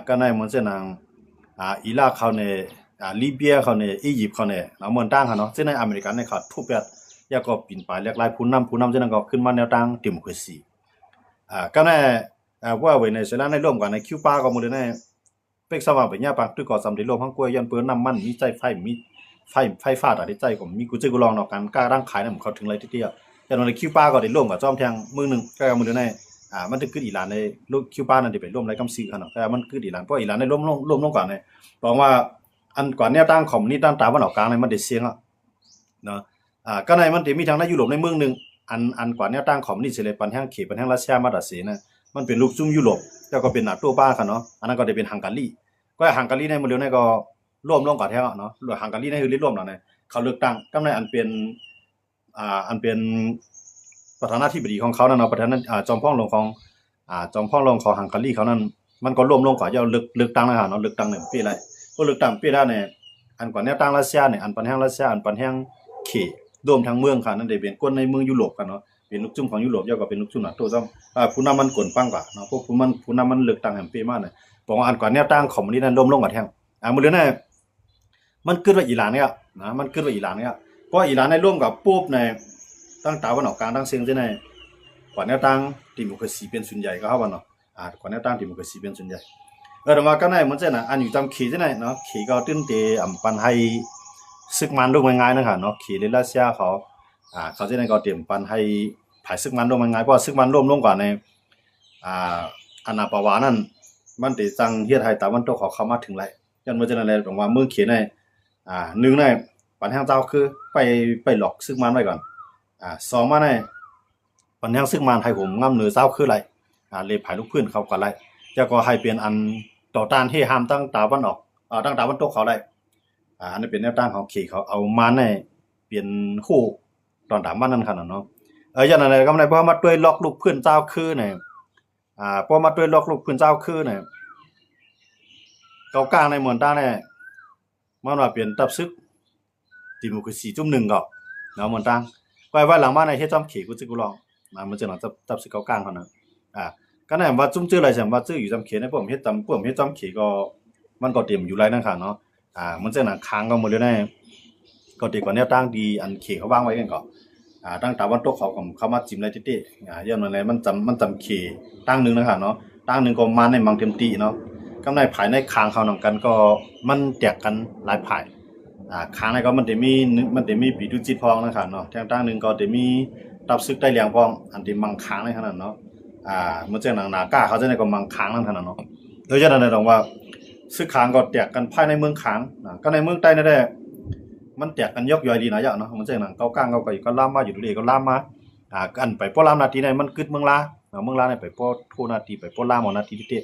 [SPEAKER 5] ก็ในมันจะนางอิรักเขาเนี่ยลิเบียเขาเนี่ยอียิปต์เขาเนี่ยนะมันตั้งเขาเนาะซึ่งในอเมริกันเนี่ยเขาทุบแบบยาก็ปิ่นไปเรียกหลายผู้นำซึ่งนั่นก็ขึ้นมาแนวตั้งดิโมคราซีก็ในว่าเวเนซุเอลาในร่วมกันในคิวบาก็หมดเลยในเป็กสว่างไปเนี่ยปังด้วยก่อสำเร็จร่วมทั้งกล้วยยันเปิ้นน้ำมันมีใจมีไฟฟ้าตัดใจผมมีกูจะกูลองเนาะการกล้าร่างขายเนี่ยผมเขาถึงอะไรทีเดียวแต่ในคิวบาก็ได้ร่วมกับจอมแทงมือหนึ่งก็มือเดียวในมันจะขึ้นอิหร่านในลูกคิวบานั่นจะไปร่วมไรกำซีกันเนาะแต่มันขึ้นอิหร่านเพราะอิหร่านในร่วมก่อนเนี่ยบอกว่าอันก่อนเนี่ยตั้งคอมมิวนิสต์ตั้งตาวันออกกลางในมันเด็ดเสียงอ่ะเนาะก็ในมันจะมีทางในยุโรปในเมืองหนึ่งอันก่อนเนี่ยตั้งคอมมิวนิสต์เลยปันแห้งเขตปันแห้งรัสเซียมาดัดเสียนะมันเป็นลูกซุ่มยุโรปแล้วก็เป็นนาโต้บ้ากันเนาะอันนั้นก็จะเป็นฮังการีก็ฮังการีในมือเดียวในก็ร่วมกับแท้เนาะฮังการีในคือร่วมแล้วเนี่ยเขาเลือกตั้งก็ในอันเป็นประธานาธิบดีของเขานั่นเนาะประธานาจอมพ่อหลวงของฮังการีเขานั่นมันก็ร่วมกับยาเลือกตั้งนะฮะเนาะเลือกตั้งเนี่ยปีอะไรก็เลือกตั้งปีละเนี่ยอันก่อนเนี่ยตั้งรัสเซียเนี่ยอันปันแห้งรัสเซียอันปันแห้งเขตรวมทั้งเมืองค่ะนั่นได้เป็นคนในเมืองยุโรปกันเนาะเป็นลูกจุ่มของยุโรปยาวก็เป็นลูกจุ่มนาโต้ซ้ำผู้นำมันกวนปังกว่าเนาะพวกผู้นำมันเลือกตั้งแห่งปีมากเนี่ยบอกว่าอันก่อนเนี่ยตั้งคอมมิวนิสต์นั้นร่วมกับแท้มื้อเดือนเนี่ยมันเกิดว่าอิหร่านเนี่ยนะมันเกิดว่าอิหร่านเนี่ยเพราะอิหร่านในร่วมกับปุ๊บในตั้งตาวันออกกลางตั้งเสียงที่ในก่อนเนี่ยตั้งดิโมคราซีเป็นส่วนใหญ่ก็เฮาว่าเนาะก่อนเนี่ยตั้งดิโมคราซีเป็นส่วนใหญ่แต่ว่าก็ในมันจะน่ะอันอยู่ตามเขตที่ไหนเนาะเขตก็ตื้นเตปันให้ซึกมันลงง่ายๆนะคะเนาะเขตรัสเซียเขาจะได้ก็เตรียมปันให้ภายซึกมันลงง่ายเพราะซึกมันร่วมลงกว่าในอาณาปวานั่นมันติจังเฮ็ดให้ตะวันตกเขาเข้ามาถึงไรยันว่าจะนั่นแหละบอกว่าเมืองเขียนในหนึ่งในปัญหาเจ้าคือไปหลอกซึกมันไว้ก่อนสองมาในปัญหาซึกมันให้ผมงำเหนือเจ้าคือไรเลยภายลูกพื้นเขาก็ไรแล้วก็ให้เป็นอันต่อต้านที่ห้ามตั้งตะวันออกตั้งตะวันตกเขาได้อันนี้เป็นแนวตั้งของเขตเขาเอามาในเปลี่ยนคู่ตอนถามบ้านนั้นขนาดเนาะอย่างนั้นเลยก็ไม่เพราะมาด้วยล็อกลูกพื้นเจ้าคือเนี่ยพอมาด้วยล็อกลูกพื้นเจ้าคือเนี่ยเกากลางในเมืองต้าเนี่ยมันว่าเปลี่ยนตับซึกดิโมคราซีจุ่มหนึ่งก็เนาะเมืองต้าก็ว่าหลังบ้านในเฮ็ดจอมเขกูจะกูลองมันจะหลังตับซึกเกากลางเขานะก็นั่นว่าจุ่มชื่ออะไรแสดงว่าชื่ออยู่จำเขในพวกผมเฮ็ดจอมเขก็มันก็เตรียมอยู่ไรนั่นค่ะเนาะมันจะหนังค้างก็หมดเลยแน่ก็ดีกว่าแนวตั้งดีอันเขเขาวางไว้กันก่อนตั้งตะวันตกเขามาจิ้มอะไรติๆย้อนอะไรมันจำเขตั้งนึงนะคะเนาะตั้งนึงก็มาในมังเต็มตีเนาะกำในภายในค้างเขานำกันก็มันแตกกันหลายภายค้างในก็มันจะมีปีดุจิตพองนะคะเนาะตั้งนึงก็จะมีตับซึกได้เลี้ยงพองอันที่มังค้างในขนาดเนาะมันจะหนังหนาก้าเขาจะในก็มังค้างนั่นขนาดเนาะโดยเฉพาะในตรงว่าซึกค้างก็แตกกันภายในเมืองค้างก็ในเมืองใต้นั่นแหละมันแตกกันยกย่อยดีนะเนาะมันจะหนังเก้ากลางก็ก็ล่ามมาอยู่ดีก็ล่ามมากันไปป้อล่ามนาทีในมันกึดเมืองลาในไปป้อโทนาทีไปป้อล่ามนาทีที่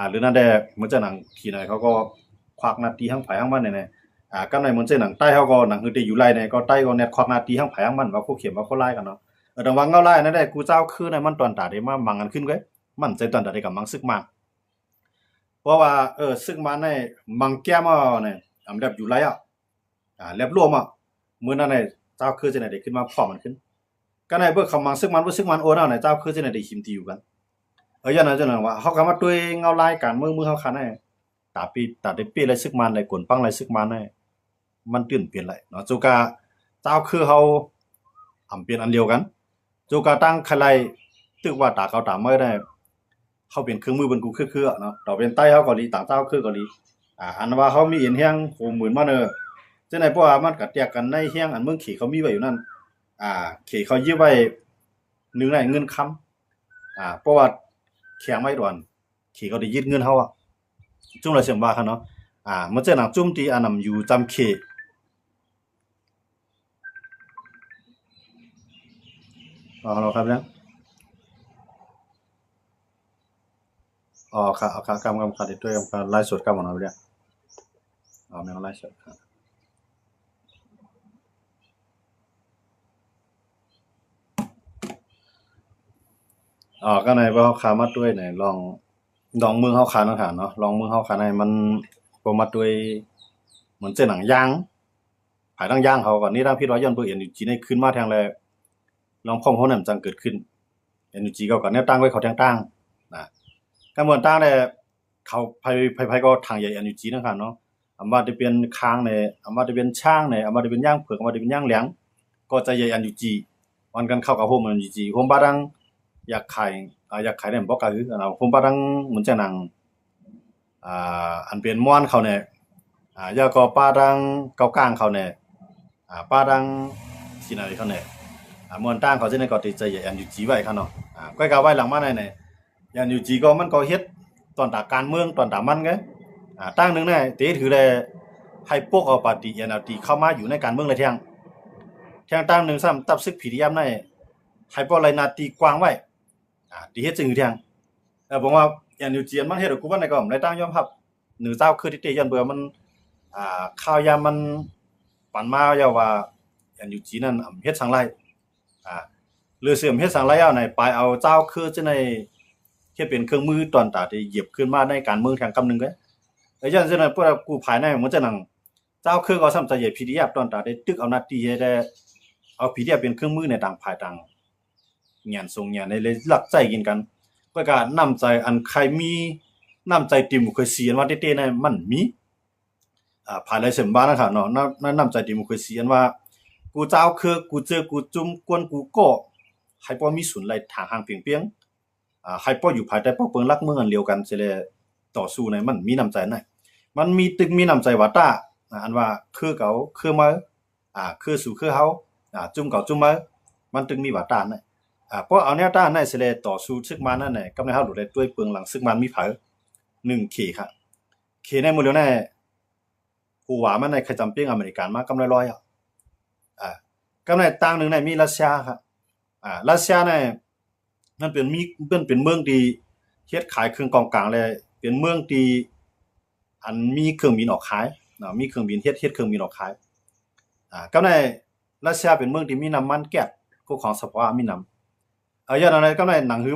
[SPEAKER 5] หรือนั่นแหละมันจะหนังทีไหนเขาก็ควักนาทีทั้งไผ่ทั้งมันเนี่ยก็ในมันจะหนังใต้เขาก็หนังคือได้อยู่ไรเนี่ยก็ใต้ก็เนี่ยควักนาทีทั้งไผ่ทั้งมันว่าคู่เขียนว่าคู่ไล่กันเนาะแต่ว่าเงาไล่นั่นแหละกูเจ้าคือในมันตอนตาได้มามังกันขึ้นไว้มันใจตอนตาได้กับมังซึกมาเพราะว่าซึกมาในมังแก้มเนี่ยอำแบบอยู่ไรเรียบรวมมื้อนั้นเนี่ยเจ้าคือจะไหนได้ขึ้นมาพร้อมมันขึ้นก็ในเบิ่งคำมังซึกมันโอนเอาเนี่ยเจ้าคือจะไหนได้หิมตีอยู่กันอย่างนั้นจังนั้นว่าเฮาก็มาด้วยเงาลายการเมืองเฮาคันได้ตาได้ปีอะไรซึกมันได้กลปังอะไรซึกมันได้มันตื่นเปลี่ยนไรเนาะจูกาเจ้าคือเฮาเปลี่ยนอันเดียวกันจูกาตั้งใครตึกว่าตาเขาตามไม่ได้เฮาเป็นเครื่องมือบนกูคือเนาะต่อเป็นใต้เฮาก็ดีต่างเจ้าคือก็ดีอันว่าเฮามีเอียนแฮงโหหมื่นมาเด้อจังได๋เพราะว่ามันก็แตกกันในแฮงอันเมืองขี้เขามีไว้อยู่นั่นขี้เขายื้อไว้นึงได้เงินค้ำเพราะว่าแข็งไว้ด่วนขี้เขาได้ยึดเงินเฮาจุ่มละเสียงว่าคั่นเนาะมันจะหนังจุ่มที่อันนำอยู่จำขี้ฮัลโหลครับเนี่ยค่ะกำค่ะด้วยการไลฟ์สดกันหมดแล้วเนี่ยแม่งไลฟ์สดครับก็ในว่าเฮาค้ามาด้วยเนี่ยลองเมืองเฮาค้านะคะเนาะลองเมืองเฮาค้าในมันบ่มาด้วยเหมือนเส้นหนังยางไผ ายทางย่างเขาก่อนนี่ทางพี่ร้อยย้อนเบอร์ NUG ในขึ้นมาทางแลลองพองเขานำจังเกิดขึ้น NUG ก็ก่อนแนวตั้งไว้เขาทางตั้งนะกำมวลตั้งได้เขาไผก็ทางใหญ่ NUG นะครับเนาะอำว่าจะเป็นค้างในอำว่าจะเป็นช่างในอำว่าจะเป็นย่างเผือกอำว่าจะเป็นย่างเหลียงก็จะใหญ่ NUG วันกันเข้ากับโฮม NUG โฮมบ้าดังอยากขายได้บ่ก็คือโฮมบ้าดังเหมือนจะหนังอันเป็นม่วนเขาเนี่ยยาก็ป้าดังเกากลางเขาเนี่ยป้าดังที่ไหนเขาเนี่ยม่วนตั้งเขาจะในก็ติดใจใหญ่ NUG ไว้ครับเนาะก้อยกาไว้หลังมาในNUG ก็มันก็เฮ็ดตอนตาการเมืองตอนตามันไงตั้งนึงเนี่ยเตถือแลให้พวกเอาปาร์ตี้ NLD เข้ามาอยู่ในการเมืองเลยเที่ยงตั้งนึงซ้ำตับซึกผียามในให้พวกไรนาตีกว้างไว้ดีเฮ็ดจึงอยู่เที่ยงผมว่าNUG มันเฮ็ดกูว่าในก็ในตั้งยอมรับหนึ่งเจ้าคือที่เตยันเบื่อมันข้าวยามมันปั่นมาอย่าว่าNUG นั่นเฮ็ดสังไรหรือเสื่อมเฮ็ดสังไรเอาในไปเอาเจ้าคือจะในเฮ็ดเป็นเครื่องมือตอนตาที่เหยียบขึ้นมาในการเมืองทางกำนึงเด้ไอ้ยันจะนั้นพวกกูภายในมันจะนั่งเจ้าคือก็ซ้ำใจใหญ่ PDF ตอนตาได้ตึกเอานาทีได้เอา PDF เป็นเครื่องมือในต่างภายต่างงานส่งงานในเลยหลักใจกินกันก็การนำใจอันใครมีนำใจดิโมคราซีอันว่าเต้ๆนั้นมันมีภายในเสมบ้านนะครับเนาะนำใจดิโมคราซีอันว่ากูเจ้าคือกูเจอกูจุ่มกวนกูก็ให้บ่มีศูนย์ไหลทางห่างเปียงให้บ่อยู่ภายใต้ป้อเปิงรักเมืองอันเดียวกันสิเลยต่อสู้ในมันมีน้ำใจไหนมันมีตึกมีน้ำใจว่าตาอันว่าคือเก่าคือมาคือสู่คือเฮาจุ่มเก่าจุ่มมามันตึกมีว่าตาไหนเพราะเอาแนวต้านในสิเลยต่อสู้ซึกมันนั่นแหละกำในเฮาดูได้ด้วยเปิงหลังซึกมันมีไผ1 เขครับเขในหมู่แล้วแน่ผู้ว่ามันในขจำเปียงอเมริกันมากำไร100กำในต่างนึงในมีรัสเซียครับรัสเซียเนี่ยนั่นเป็นเมืองที่เฮ็ดขายเครื่องกองกลางเลยเป็นเมืองที่อันมีเครื่องบินออกขายมีเครื่องบินเฮ็ดเครื่องบินออกขายกำในรัสเซียเป็นเมืองที่มีน้ำมันแก๊สพวกของสภาวะมีน้ำอย่างนั้นกำในหนังหื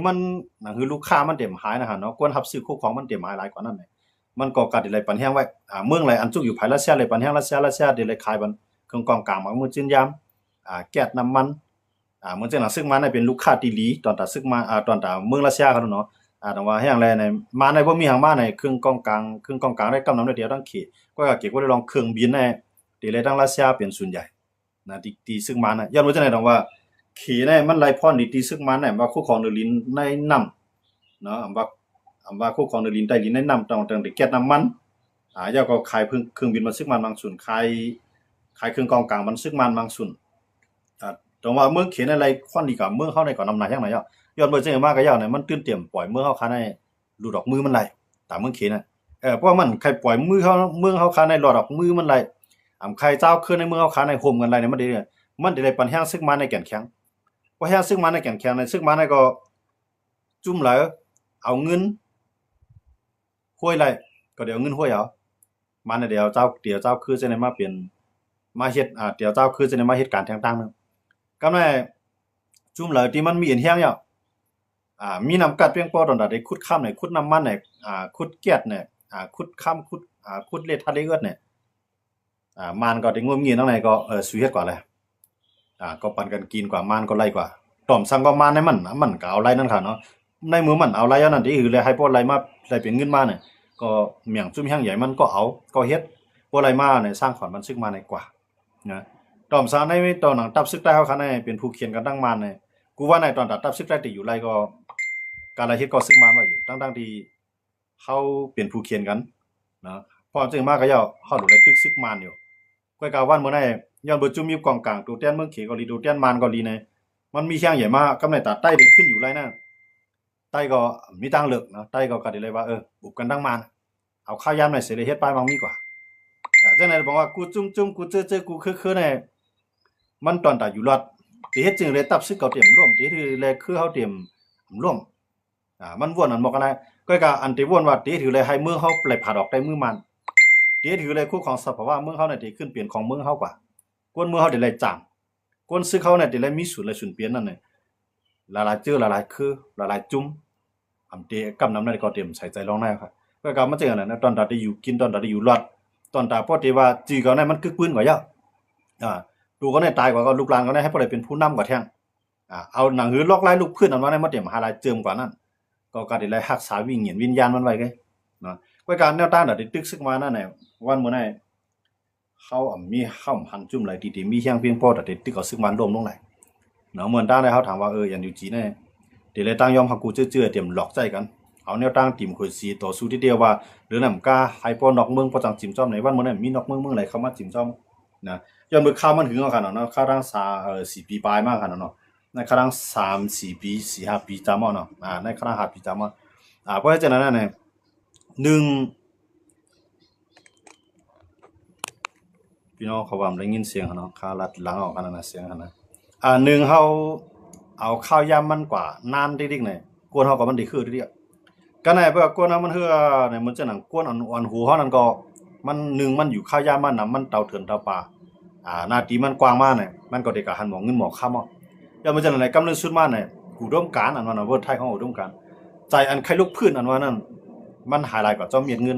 [SPEAKER 5] อลูกค้ามันเต็มหายนะฮะเนาะควรรับซื้อคู่ของมันเต็มหายหลายกว่านั้นเลยมันก็กัดได้ปันแห้งไว้เมืองไหลอันจุกอยู่ภายรัสเซียเลยปันแห้งรัสเซียได้เลยขายบันเครื่องกองกลางมามือจื้นยามแก๊สน้ำมันเหมือนจังหนังซึ่งมันเป็นลูกค้าที่ดีตอนตาซึกมาตอนตาเมืองรัสเซียเขาเนาะแต่ว่าแห่งแลในมาในบ่มีหางมาในเครื่องกองกลางได้กำนำเดียวทั้งเขตก็เก็บไว้ได้ลองเครื่องบินในที่เลยทั้งรัสเซียเป็นส่วนใหญ่นะที่ซึ่งมันย้อนว่าจังได๋ว่าเขในมันไหลพ่อนที่ซึ่งมันน่ะว่าคู่ของเดลินในน้ำเนาะว่าคู่ของเดลินใต้ลินในน้ำต้องได้แก๊สน้ำมันย่าก็ขายเครื่องบินมันซึ่งมันบางส่วนขายเครื่องกองกลางมันซึ่งมันบางส่วนตรงว่าเมืองเขียนอะไรควันดีกับเมืองเฮาในก่อนนำหน้าอย่างไหนย้อนเบิ่งจังมากก็ยาวเนี่ยมันตื่นเตรียมปล่อยเมืองเฮาคาในหลุดออกมือมันไหลตามเมืองเขียนน่ะเพราะมันใครปล่อยมือเฮาเมืองเฮาคาในหลอดออกมือมันไหลใครเจ้าขึ้นในเมืองเฮาคาในโฮมกันไหลเนี่ยมันได้ปัญหาซึกมาในแก่นแข็งว่าแฮงซึกมาในแก่นแข็งในซึกมาในก็จุ่มไหลเอาเงินห้วยไหลก็เดี๋ยวเงินห้วยเอามาในเดี๋ยวเจ้าคือจะได้มาเปลี่ยนมาเฮ็ดเดี๋ยวเจ้าคือจะได้มาเฮ็ดการต่างๆนึงกำไดจุ่มเลยที่มันมีเห็นแห้งเนี่ยมีน้ำกัดเพียงพอตอนได้ขุดค่ำเนี่ยขุดน้ำมันเนี่ยขุดแก๊สเนี่ยขุดค่ำขุดเลทะเลเอื้อเนี่ยมันก็ได้งวมเงียนตั้งไหนก็สุยเฮ็ดกว่าเลยก็ปันกันกินกว่ามันก็ไล่กว่าตอมสั่งก็มันในมันก็เอาไล่นั่นค่ะเนาะในมือมันเอาไล่อันนั้นที่คือเลยให้พวกไล่มาไล่เป็นเงินมาเนี่ยก็เมี่ยงจุ่มแห้งใหญ่มันก็เอาก็เฮ็ดพวกไล่มาเนี่ยสร้างขวัญมันซึกมาในกว่านะตอมซาในตอนหนังตับซึกใต้เฮาคันในเป็นผู้เขียนกันตั้งมันเนี่ยกูว่าในตอนตับซึกใต้ที่อยู่ไล่ก็การไล่เฮ็ดก็ซึกมันว่าอยู่ตั้งที่เฮาเป็นผู้เขียนกันนะพอจึงมาก็ย่อเฮาดูได้ตึกซึกมันอยู่ก้อยกาวันมื้อนั้นย้อนบ่จุ่มมีกองกลางตัวแต้นเมืองเขก็ลีตัวแต้นมันก็ลีในมันมีแข้งใหญ่มากกำในตาใต้ได้ขึ้นอยู่ไล่นะใต้ก็มีตังเลิกนะใต้ก็ได้เลยว่าบุกกันตั้งมันเอาข้าวยามในเสเลยเฮ็ดปลายมังมีกว่าจังได๋บอกว่ากูจุ่มกูเจอกูคือๆในมันตอนตาอยู่รอดที่เฮ็ดจึงเลยตับซึกเก่าเตรียมร่วมที่เลยคือเฮาเตรียมร่วมมันวนอันบอกกันได้ก็กะอันที่วนว่าที่ถือเลยให้เมืองเฮาปล่อยผาดออกได้มือมันที่ถือเลยคู่ของสภาวะเมืองเฮาเนี่ยที่ขึ้นเปลี่ยนของเมืองเฮากว่ากวนเมืองเฮาได้เลยจางกวนซึกเฮาเนี่ยได้เลยมีสูตรเลยสูตรเปลี่ยนนั่นน่ะหลายๆเจอหลายๆคือหลายๆจุ่มอำเตกำนำนั้นก็เตรียมใส่ใจลองได้ครับก็กะมันจังนั้นนะตอนตาได้อยู่กินตอนตาได้อยู่รอดตอนตาพอที่ว่าจีก็นั้นมันคึกปืนกว่าย่อ ดูก็ได้ตายกว่าก็ลูกหลานก็ได้ให้บ่ได้เป็นผู้นำกว่าแท้งเอาหนังหือลอกไล่ลูกพื้นอันว่าได้มาเต็มหาลายเจิมกว่านั้นก็การได้รักษาวิญญาณมันไว้ไงเนาะกวยการแนวต้านได้ตึกซึกมานั่นน่ะวันมื้อนั้นเขามีเข้าหันจุ่มหลายทีๆมีเฮียงเพียงพอได้ตึกเอาซึกมันรวมลงไหลเนาะเหมือนต้านได้เขาถามว่ายันอยู่จีเนี่ยเดี๋ยวเลยตั้งยอมฮักกูเจื้อๆเตรียมหลอกใจกันเอาแนวตั้งติ่มข่อยสีต่อสู้ทีเดียวว่าหรือนํกล้าให้พอนอกเมืองพอจังจิ้มจ้อมในวันมื้อนั้นมีนอกเมืองไหลเข้ามาจิ้มจ้อมนะย้อนเบิ่งข่าวมันถึงเอาคั่นเนาะข่าวทาง4ปีปลายมาคั่นเนาะในครั้ง3-4 ปี4-5 ปีจำเอาเนาะในครั้ง5 ปีจำเอาเพราะฉะนั้นเนี่ยพี่น้องเขาว่าได้ยินเสียงเนาะข่าวลัดหลังออกกันนะเสียงนะ1เฮาเอาข้าวยามมันกว่านานดิกๆเนี่ยกวนเฮาก็มันได้คือดิก็ไหนเพื่อกวนเฮามันเฮือเนี่ยมันจะหนังกวนอ่อนหูเฮานั่นก็มันมันอยู่ข้าวยามมันน่ะมันเตาเถือนเตาป่าหน้าที่มันกว้างมากเนี่ยมันก็ได้กะหันหมองเงินหมอกค่ำอย่ามันจะไหนกำเนิดสุดมาเนี่ยอุดมการณ์อันว่าเวิร์ดไทยของอุดมการณ์ใจอันใครลุกพื้นอันว่านั้นมันหายลายกว่าจอมเมียนเงิน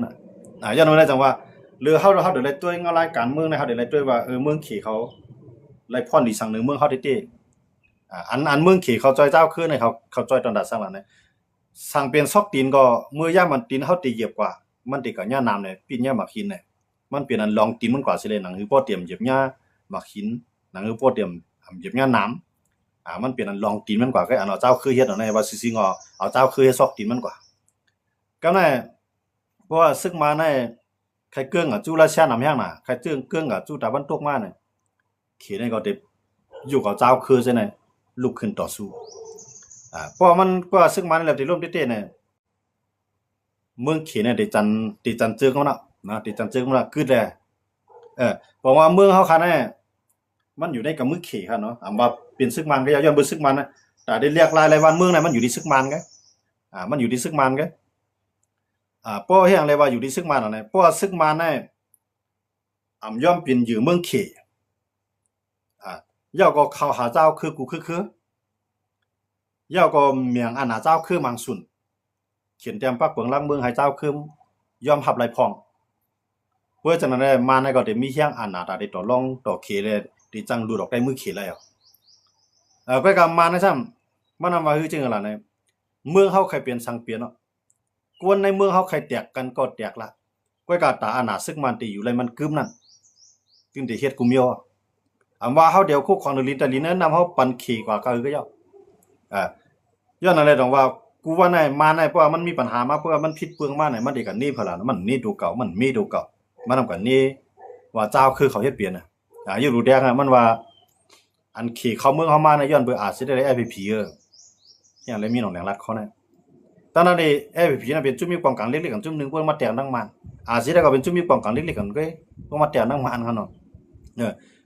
[SPEAKER 5] อย่ามันได้จังว่าหรือเฮาเดี๋ยวไล่ตัวงารายการเมืองนะเฮาเดี๋ยวไล่ตัวว่าเมืองขี่เขาไล่พ่อนดีสังหนึ่งเมืองเฮาได้เต้อันเมืองขี่เขาจอยเจ้าคือเนี่ยเขาจอยตอนดัดสร้างหลังเนี่ยสั่งเป็นซอกตีนก็มือย่ามันตีนเฮาตีเหยียบกว่ามันติกับหญ้าน้ำเนี่ยปีนหญ้าหมากหินเนี่ยมันเปลี่ยนอันลองตีนมันกว่าสิเลยหนังคือพ่อเตรียมเหยียบหญ้าหมากหินหนังคือพ่อเตรียมเหยียบหญ้าน้ำมันเปลี่ยนอันลองตีนมันกว่าก็อันเอาเจ้าคือเฮ็ดเอาในว่าซิงเอาเจ้าคือเฮ็ดซอกตีนมันกว่าก็ในเพราะว่าซึกมาในใครเกื้องจูราชานำแห้งน่ะใครเกื้องจูตะวันตกมาเนี่ยเขียนให้ก็ได้อยู่กับเจ้าคือซั่นน่ะลุกขึ้นต่อสู้เพราะมันก็ซึกมาในแล้วที่ร่วมเต้ๆเนี่ยเมืองเขียนเนี่ยได้จันเจือเขานะได้จันเจือเขานะคือแลเพราะว่าเมืองเฮาคันน่ะมันอยู่ในกับมือเขค่ะเนาะว่าเป็นซึกมันก็ย้อนเบิ่งซึกมันนะแต่ได้เรียกรายวันเมืองน่ะมันอยู่ที่ซึกมันไงมันอยู่ที่ซึกมันไงเพราะเฮียงเลยว่าอยู่ที่ซึกมันน่ะเพราะว่าซึกมันน่ะย่อมเป็นอยู่เมืองเขย่อก็เข้าหาเจ้าคือกูคือย่อก็เมียงอันหาเจ้าคือมังสุนเขียนเตรียมปักเปิงลังเมืองให้เจ้าคือย่อมรับไหลพองเพราะฉะนั้นมาในก็ได้มีเฮียงอันหาตาได้ต่อรองต่อเขเลยที่จังดูดอกได้มือเขแล้วไปกับมานะซ้ำมันนำว่าคือจริงล่ะในเมืองเฮาใครเปลี่ยนสังเปลี่ยนเนาะกวนในเมืองเฮาใครแตกกันก็แตกละก้อยกาตาอานาซึกมันตีอยู่เลยมันกึมนั่นจึงได้เฮ็ดกุมยอว่าเฮาเดี๋ยวคุกของลินตะลินนำเฮาปันขี่กว่าก็คืย้อนอะไรต้องว่ากูว่าในมาในเพราะว่ามันมีปัญหามาเพราะว่ามันผิดเปลืองมาไหนมันได้กันนี่พะล่ะมันนี่ดูเก่ามันมีดูเก่ามันนำกันนี่ว่าเจ้าคือเขาเฮ็ดเปลี่ยนอยู่รู้แดงมันว่าอันขี่เข้าเมืองเฮามาในย้อนเบิ่อาจสิได้ FPP อย่างเลยมีหนองแหลงรัดเขานะตอนนั้นไอ้ FPP น่ะเป็นจุดมีกองกลางเล็กๆกันจุดนึงเพิ่นมาแตกดังมันอาจสิได้ก็เป็นจุดมีกองกลางเล็กๆกันก็มาแตกดังมันคั่นเนาะ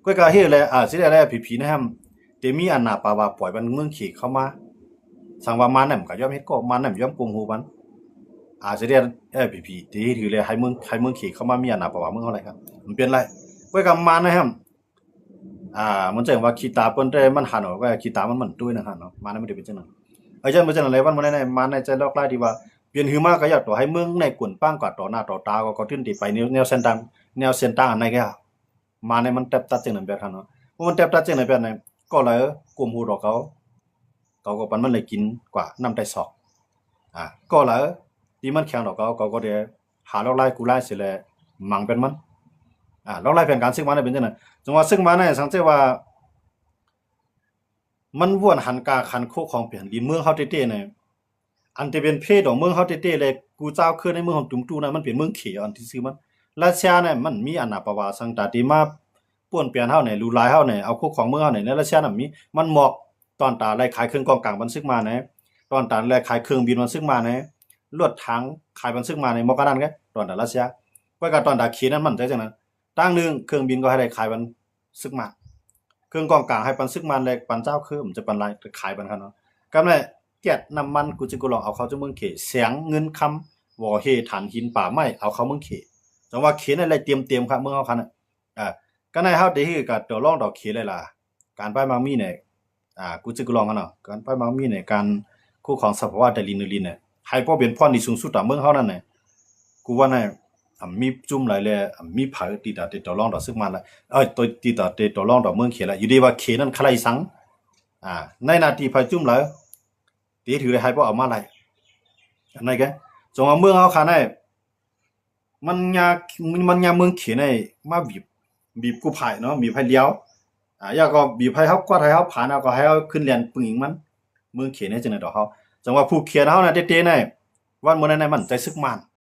[SPEAKER 5] ก็ก็เฮ็ดเลยสิได้ FPP นะครับแต่มีอันน่ะปาว่าปล่อยมันเมืองขี่เข้ามาสังว่ามันน่ะมันก็ยอมเฮ็ดก็มันน่ะยอมกุมหูมันสิได้ FPP ที่ถือเลยให้เมืองขี่เข้ามามีอันน่ะปาว่าเมืองเฮาไรครับมันเป็นไรก็ก็มันนะครับมันจะว่าขี้ตาเปิ้นได้มันหันออกว่าขี้ตามันตุ้ยนะฮะเนาะมันไม่ได้เป็นจังนั้นจังบ่จังอะไรวันมื้อนั้นมันในใจลอกลายที่ว่าเปลี่ยนหือมาก็อยากต่อให้เมืองในกวนป้างกว่าต่อหน้าต่อตาก็ขึ้นที่ไปแนวเส้นทางอันไหนก็มาในมันแทบตัดจังนั้นแบบนั้นเนาะเพราะมันแทบตัดจังนั้นแบบนั้นก็เลยกุมหูดอกเขาก็ปันมันเลยกินกว่าน้ำไตศอกก็เลยที่มันแข็งดอกเขาก็ได้หาลอกลายกูลายสิแลมังเป็นมันลอกลายเป็นการซึ่งมันเป็นจังนั้นจังว่าซึ่งมันเนี่ยสังเกตว่ามันว่วนหันกาคันโคของเปลี่ยนดินเมืองเฮาเต้ๆเนี่ยอันที่เป็นเพศของเมืองเฮาเต้ๆเลยกูเจ้าคือในเมืองของตุ้มตู้น่ะมันเป็นเมืองเขอันที่ซื้อมันรัสเซียเนี่ยมันมีอันน่ะประวัติสังตาที่มาป่วนเปลี่ยนเฮาเนี่ยลูลายเฮาเนี่ยเอาโคของเมืองเฮาเนี่ยในรัสเซียน่ะมีมันเหมาะตอนตาไล่ขายเครื่องกองกลางมันซึกมานะตอนตาไล่ขายเครื่องบินมันซึกมานะรถถังขายมันซึกมาในเหมาะกันนั่นแกตอนตารัสเซียว่าก็ตอนตาเขนั้นมันใจจังนั้นตั้งนึงเครื่องบินก็ให้ได้ขายมันซึกมาเครื่องกองกลางให้ปันซึกมันแลกปันเจ้าคือมันจะปันลายขายปันคั่นเนาะกำไรแก๊สน้ำมันกูจะกูลองเอาเขาจะเมืองเขแสงเงินคำวอเฮฐานหินป่าไม้เอาเขาเมืองเขจังว่าเขนั่นอะไรเตรียมครับเมืองเฮาคั่นน่ะก็ในเฮาได้คือก็ต่อรองดอกเขเลยล่ะการไปมามีเนี่ยกูจะกูลองกันเนาะการไปมามีเนี่ยการคู่ของสภาวะไดลินเนี่ยให้พอเป็นพรที่สูงสุดต่อเมืองเฮานั่นน่ะกูว่าน่ะ มีจุ่มหลายเลยมีไผตีตาเตตอลองดอกซึกมันละตัวตีตาเตตอลองดอกเมืองเขียนละอยู่ดีว่าเขนั้นใครสังในนาทีไผจุ่มแล้วตีถือได้ให้บ่เอามาไหลอันไหนแกจงเอาเมืองเอาขาได้มันยาเมืองเขียนให้มาบีบกูไผเนาะบีบไผเลี้ยวอยากก็บีบไผเฮากวาดให้เฮาผ่านเอาก็ให้เฮาขึ้นเรียนปึงอีกมันเมืองเขียนให้จังได๋ดอกเฮาจังว่าผู้เขียนเฮาน่ะเต้ๆได้วันมื้อนั้นมันใจซึกมัน